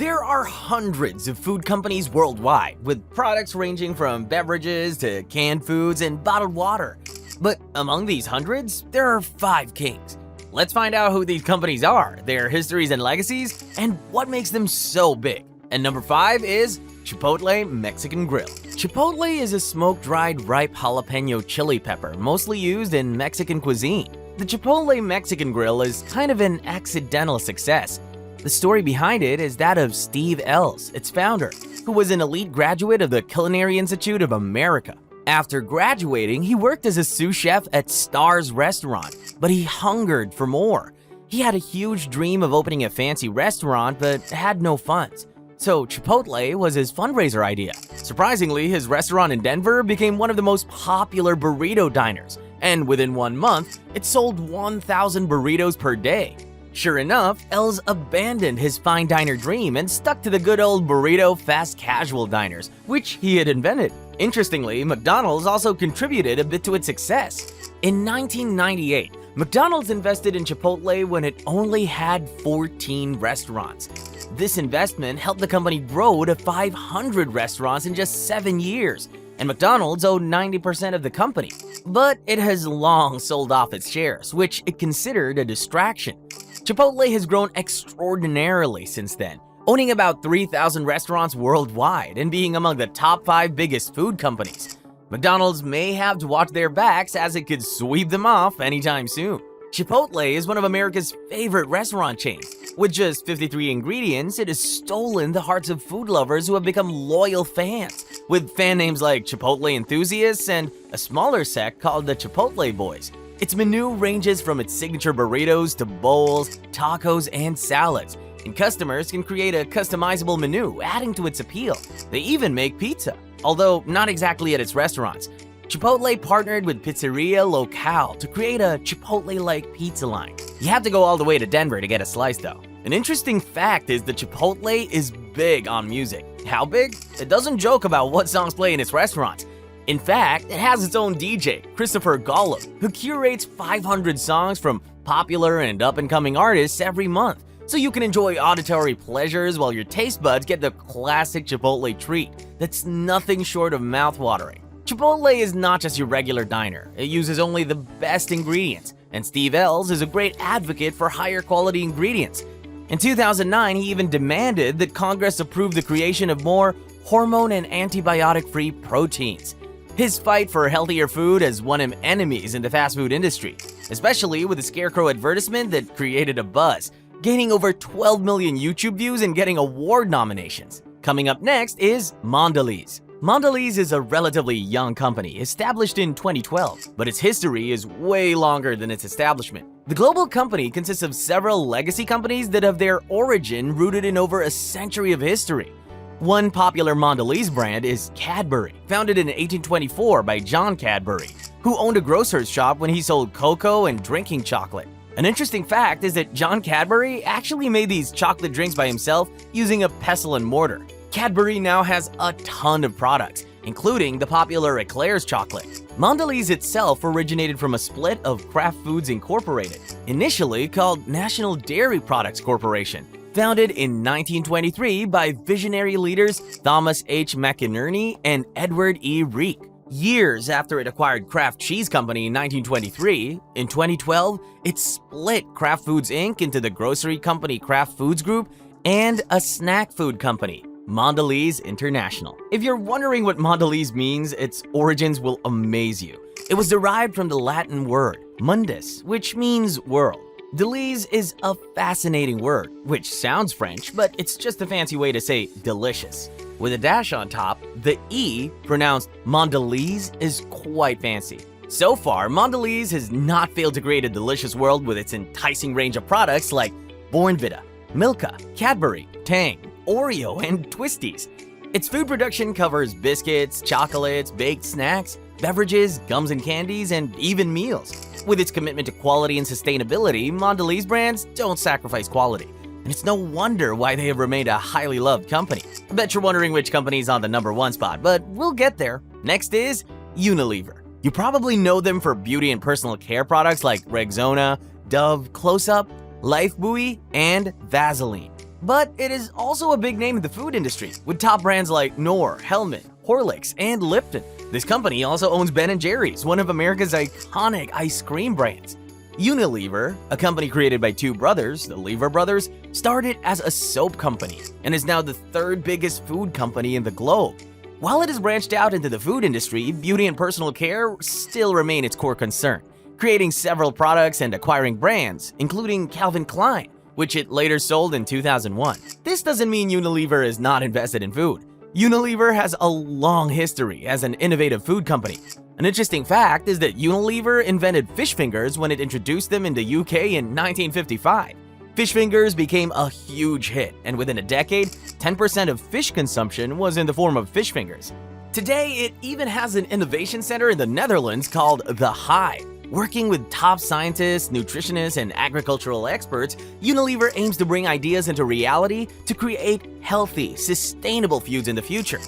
There are hundreds of food companies worldwide, with products ranging from beverages to canned foods and bottled water. But among these hundreds, there are 5 kings. Let's find out who these companies are, their histories and legacies, and what makes them so big. And number 5 is Chipotle Mexican Grill. Chipotle is a smoke-dried ripe jalapeno chili pepper mostly used in Mexican cuisine. The Chipotle Mexican Grill is kind of an accidental success. The story behind it is that of Steve Ells, its founder, who was an elite graduate of the Culinary Institute of America. After graduating, he worked as a sous chef at Star's restaurant, but he hungered for more. He had a huge dream of opening a fancy restaurant, but had no funds. So Chipotle was his fundraiser idea. Surprisingly, his restaurant in Denver became one of the most popular burrito diners, and within 1 month, it sold 1,000 burritos per day. Sure enough, Ells abandoned his fine diner dream and stuck to the good old burrito fast casual diners, which he had invented. Interestingly, McDonald's also contributed a bit to its success. In 1998, McDonald's invested in Chipotle when it only had 14 restaurants. This investment helped the company grow to 500 restaurants in just 7 years, and McDonald's owned 90% of the company. But it has long sold off its shares, which it considered a distraction. Chipotle has grown extraordinarily since then, owning about 3,000 restaurants worldwide and being among the top 5 biggest food companies. McDonald's may have to watch their backs as it could sweep them off anytime soon. Chipotle is one of America's favorite restaurant chains. With just 53 ingredients, it has stolen the hearts of food lovers who have become loyal fans, with fan names like Chipotle enthusiasts and a smaller sect called the Chipotle Boys. Its menu ranges from its signature burritos to bowls, tacos, and salads, and customers can create a customizable menu, adding to its appeal. They even make pizza, although not exactly at its restaurants. Chipotle partnered with Pizzeria Locale to create a Chipotle-like pizza line. You have to go all the way to Denver to get a slice though. An interesting fact is that Chipotle is big on music. How big? It doesn't joke about what songs play in its restaurants. In fact, it has its own DJ, Christopher Gollum, who curates 500 songs from popular and up-and-coming artists every month, so you can enjoy auditory pleasures while your taste buds get the classic Chipotle treat that's nothing short of mouth-watering. Chipotle is not just your regular diner, it uses only the best ingredients, and Steve Ells is a great advocate for higher quality ingredients. In 2009, he even demanded that Congress approve the creation of more hormone and antibiotic-free proteins. His fight for healthier food has won him enemies in the fast food industry, especially with a scarecrow advertisement that created a buzz, gaining over 12 million YouTube views and getting award nominations. Coming up next is Mondelez. Mondelez is a relatively young company, established in 2012, but its history is way longer than its establishment. The global company consists of several legacy companies that have their origin rooted in over a century of history. One popular Mondelez brand is Cadbury, founded in 1824 by John Cadbury, who owned a grocer's shop when he sold cocoa and drinking chocolate. An interesting fact is that John Cadbury actually made these chocolate drinks by himself using a pestle and mortar. Cadbury now has a ton of products, including the popular Eclairs chocolate. Mondelez itself originated from a split of Kraft Foods Incorporated, initially called National Dairy Products Corporation. Founded in 1923 by visionary leaders Thomas H. McInerney and Edward E. Reek. Years after it acquired Kraft Cheese Company in 1923, in 2012, it split Kraft Foods Inc. into the grocery company Kraft Foods Group and a snack food company, Mondelez International. If you're wondering what Mondelez means, its origins will amaze you. It was derived from the Latin word mundus, which means world. Delise is a fascinating word, which sounds French, but it's just a fancy way to say delicious. With a dash on top, the E, pronounced Mondelez, is quite fancy. So far, Mondelez has not failed to create a delicious world with its enticing range of products like Bournvita, Milka, Cadbury, Tang, Oreo, and Twisties. Its food production covers biscuits, chocolates, baked snacks, beverages, gums and candies, and even meals. With its commitment to quality and sustainability, Mondelez brands don't sacrifice quality. And it's no wonder why they have remained a highly loved company. I bet you're wondering which company's on the #1 spot, but we'll get there. Next is Unilever. You probably know them for beauty and personal care products like Rexona, Dove, Close-Up, Lifebuoy, and Vaseline. But it is also a big name in the food industry, with top brands like Knorr, Hellman, Horlicks, and Lipton. This company also owns Ben & Jerry's, one of America's iconic ice cream brands. Unilever, a company created by two brothers, the Lever brothers, started as a soap company and is now the third biggest food company in the globe. While it has branched out into the food industry, beauty and personal care still remain its core concern, creating several products and acquiring brands, including Calvin Klein, which it later sold in 2001. This doesn't mean Unilever is not invested in food. Unilever has a long history as an innovative food company. An interesting fact is that Unilever invented fish fingers when it introduced them in the UK in 1955. Fish fingers became a huge hit, and within a decade, 10% of fish consumption was in the form of fish fingers. Today, it even has an innovation center in the Netherlands called The Hive. Working with top scientists, nutritionists, and agricultural experts, Unilever aims to bring ideas into reality to create healthy, sustainable foods in the future.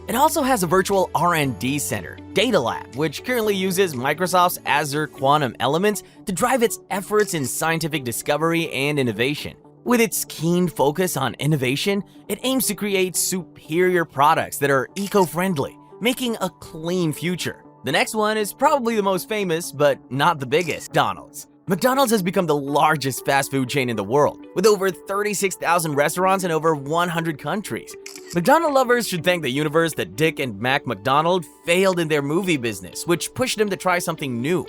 It also has a virtual R&D center, Data Lab, which currently uses Microsoft's Azure Quantum Elements to drive its efforts in scientific discovery and innovation. With its keen focus on innovation, it aims to create superior products that are eco-friendly, making a clean future. The next one is probably the most famous, but not the biggest, McDonald's. McDonald's has become the largest fast food chain in the world, with over 36,000 restaurants in over 100 countries. McDonald lovers should thank the universe that Dick and Mac McDonald failed in their movie business, which pushed them to try something new: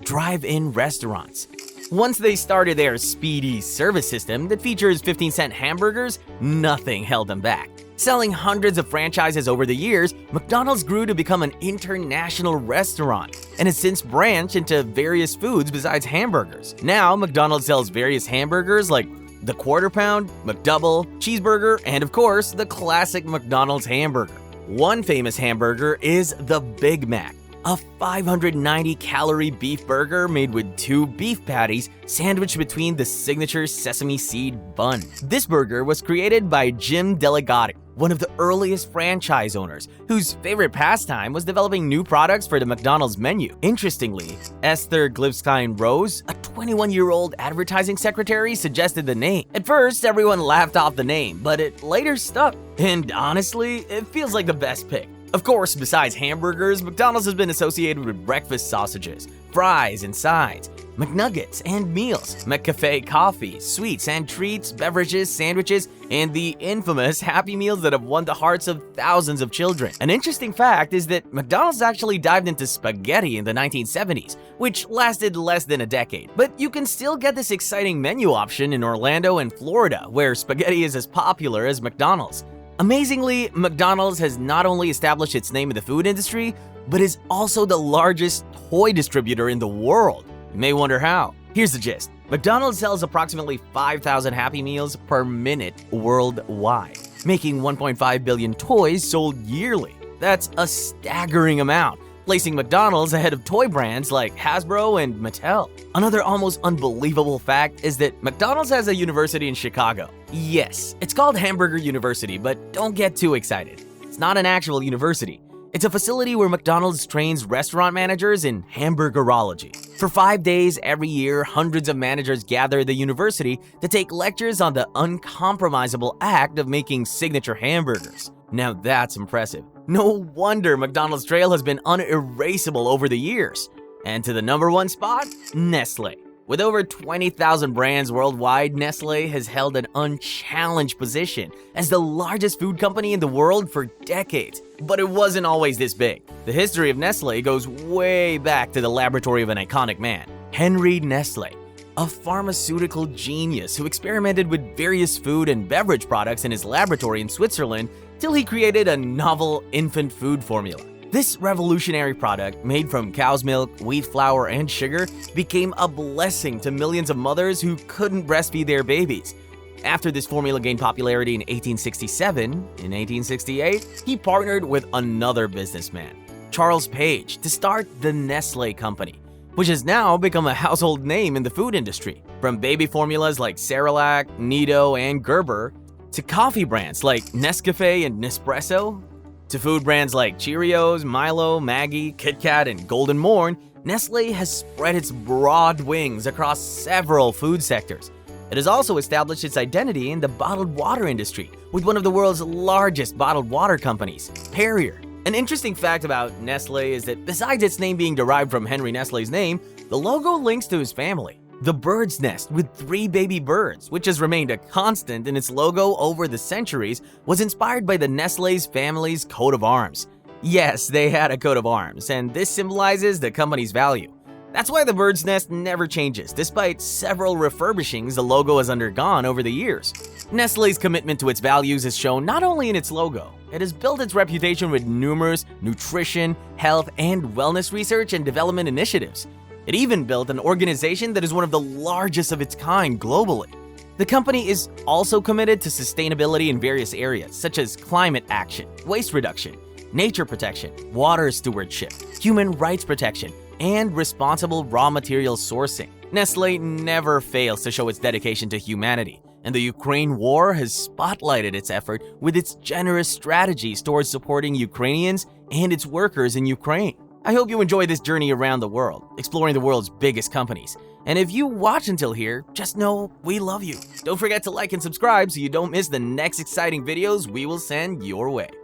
drive-in restaurants. Once they started their speedy service system that features 15-cent hamburgers, nothing held them back. Selling hundreds of franchises over the years, McDonald's grew to become an international restaurant and has since branched into various foods besides hamburgers. Now, McDonald's sells various hamburgers like the Quarter Pound, McDouble, Cheeseburger, and of course, the classic McDonald's hamburger. One famous hamburger is the Big Mac, a 590-calorie beef burger made with 2 beef patties sandwiched between the signature sesame seed bun. This burger was created by Jim Delagatti, one of the earliest franchise owners, whose favorite pastime was developing new products for the McDonald's menu. Interestingly, Esther Glivstein Rose, a 21-year-old advertising secretary, suggested the name. At first, everyone laughed off the name, but it later stuck. And honestly, it feels like the best pick. Of course, besides hamburgers, McDonald's has been associated with breakfast sausages, fries and sides, McNuggets and meals, McCafe coffee, sweets and treats, beverages, sandwiches, and the infamous Happy Meals that have won the hearts of thousands of children. An interesting fact is that McDonald's actually dived into spaghetti in the 1970s, which lasted less than a decade. But you can still get this exciting menu option in Orlando and Florida, where spaghetti is as popular as McDonald's. Amazingly, McDonald's has not only established its name in the food industry, but is also the largest toy distributor in the world. You may wonder how. Here's the gist. McDonald's sells approximately 5,000 Happy Meals per minute worldwide, making 1.5 billion toys sold yearly. That's a staggering amount, placing McDonald's ahead of toy brands like Hasbro and Mattel. Another almost unbelievable fact is that McDonald's has a university in Chicago. Yes, it's called Hamburger University, but don't get too excited. It's not an actual university. It's a facility where McDonald's trains restaurant managers in hamburgerology. For 5 days every year, hundreds of managers gather at the university to take lectures on the uncompromisable act of making signature hamburgers. Now that's impressive. No wonder McDonald's trail has been unerasable over the years. And to the number one spot, Nestle. With over 20,000 brands worldwide, Nestle has held an unchallenged position as the largest food company in the world for decades. But it wasn't always this big. The history of Nestle goes way back to the laboratory of an iconic man, Henry Nestle, a pharmaceutical genius who experimented with various food and beverage products in his laboratory in Switzerland till he created a novel infant food formula. This revolutionary product, made from cow's milk, wheat flour, and sugar, became a blessing to millions of mothers who couldn't breastfeed their babies. After this formula gained popularity in 1867, in 1868, he partnered with another businessman, Charles Page, to start the Nestle Company, which has now become a household name in the food industry. From baby formulas like Cerelac, Nido, and Gerber, to coffee brands like Nescafe and Nespresso, to food brands like Cheerios, Milo, Maggi, Kit Kat, and Golden Morn, Nestle has spread its broad wings across several food sectors. It has also established its identity in the bottled water industry with one of the world's largest bottled water companies, Perrier. An interesting fact about Nestle is that besides its name being derived from Henry Nestle's name, the logo links to his family. The bird's nest with 3 baby birds, which has remained a constant in its logo over the centuries, was inspired by the Nestle's family's coat of arms. Yes, they had a coat of arms, and this symbolizes the company's value. That's why the bird's nest never changes, despite several refurbishings the logo has undergone over the years. Nestle's commitment to its values is shown not only in its logo, it has built its reputation with numerous nutrition, health, and wellness research and development initiatives. It even built an organization that is one of the largest of its kind globally. The company is also committed to sustainability in various areas, such as climate action, waste reduction, nature protection, water stewardship, human rights protection, and responsible raw material sourcing. Nestle never fails to show its dedication to humanity, and the Ukraine war has spotlighted its effort with its generous strategies towards supporting Ukrainians and its workers in Ukraine. I hope you enjoy this journey around the world, exploring the world's biggest companies. And if you watch until here, just know we love you. Don't forget to like and subscribe so you don't miss the next exciting videos we will send your way.